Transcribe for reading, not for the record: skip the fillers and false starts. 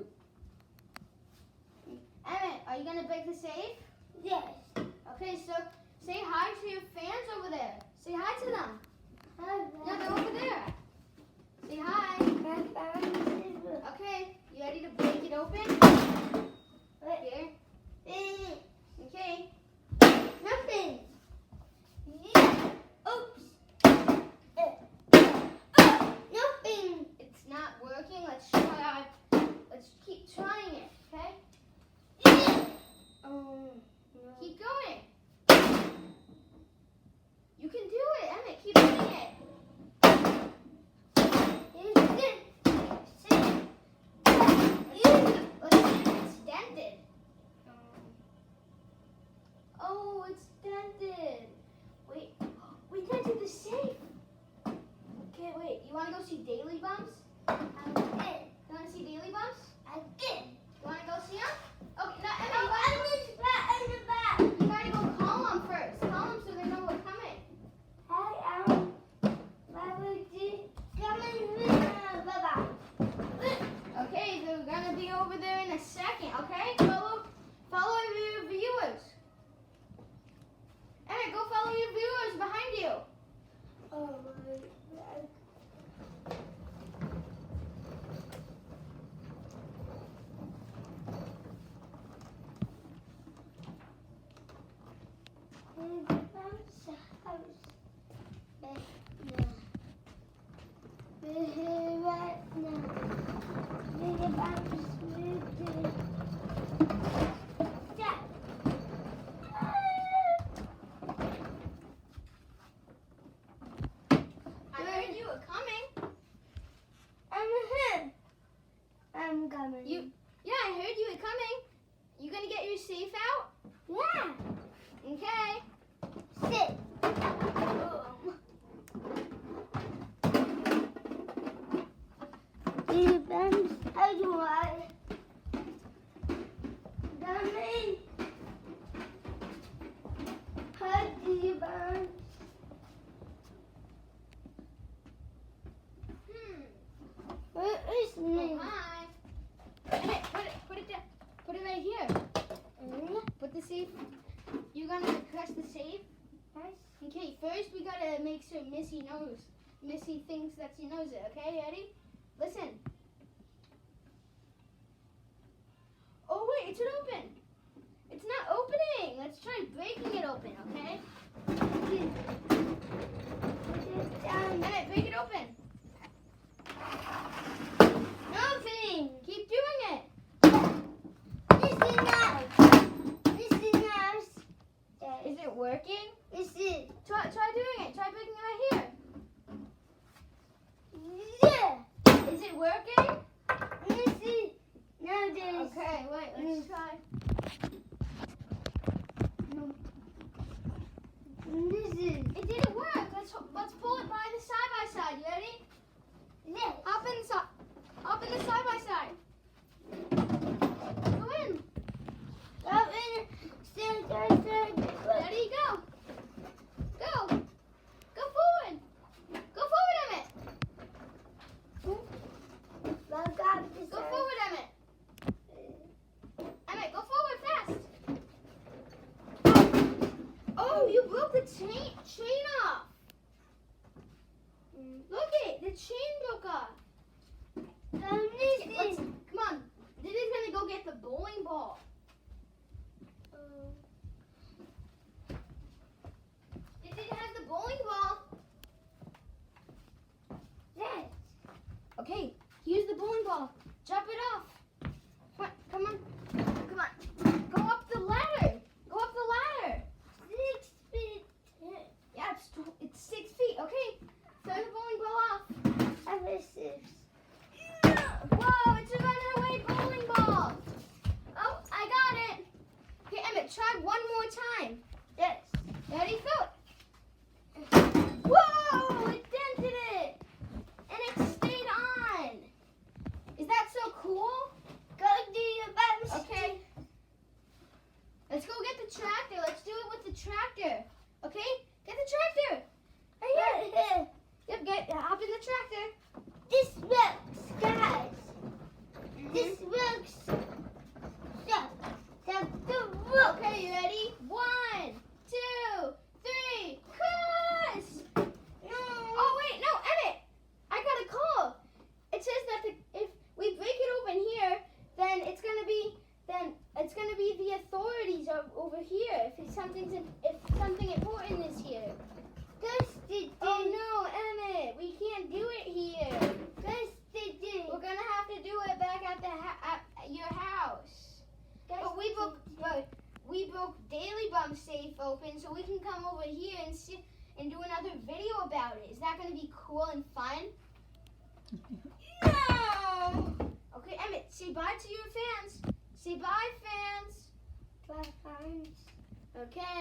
do. Emmett, are you gonna break the safe? Yes. Okay, so say hi to your fans over there. Say hi to them. Hi. No, they're over there. Say hi. Okay, you ready to break it open? Here. Okay. Nothing. Oops. Nothing. It's not working. Let's try. Let's keep trying it. Okay. Keep going. You can do it, Emmett. Keep doing it. Let's see if it's dented. Oh, it's dented. Wait, we dented the safe. Okay, wait. You want to go see Daily Bumps? You want to see Daily Bumps? You want to go see him? Okay, now Emmett, you gotta go call them first. Call them so they know we're coming. Okay, they're gonna be over there in a second. Okay, follow your viewers. Emmett, go follow your viewers behind you. I heard you were coming. I'm coming. Yeah, I heard you were coming. You gonna get your safe out? Yeah. Okay. Sit. How do I? Dummy. How do you bounce? Where is me? Oh, hi. Emmett, put it down. Put it right here. Put the safe. You're gonna press the safe. Yes. Okay, first we gotta make sure Missy thinks that she knows it. Okay, ready? Listen. Oh wait, it's open. It's not opening. Let's try breaking it open, okay? Emmett, break it open. Nothing. Keep doing it. This is nice. Is it working? This is. Try doing it. Try breaking it right here. Yeah. Is it working? This is. Now this. Okay, wait, let's try. This is. It didn't work. Let's pull it by the side by side. You ready? This. Hop in the side by side. Go in. Ready? Go. Go. Go forward. Go forward, Emmett. Go forward, Emmett. Emmett, go forward fast. Oh, you broke the chain off. Look it, the chain broke off. Come on. Diddy's gonna go get the bowling ball. Diddy has the bowling ball. Yes. Okay, here's the bowling ball. Drop it off. Come on. Go up the ladder. Go up the ladder. 6 feet. Yeah, it's 6 feet. Okay, throw the bowling ball off. I Okay, you ready? 1, 2, 3, cross! Oh wait, no, Emmett! I got a call. It says that if we break it open here, then it's gonna be the authorities over here. If something important is here. Oh no, Emmett, we can't do it here. We're gonna have to do it back at your house. But we broke Daily Bum's safe open, so we can come over here and do another video about it. Is that gonna be cool and fun? No. Okay, Emmett, say bye to your fans. Say bye, fans. Bye, friends. Okay.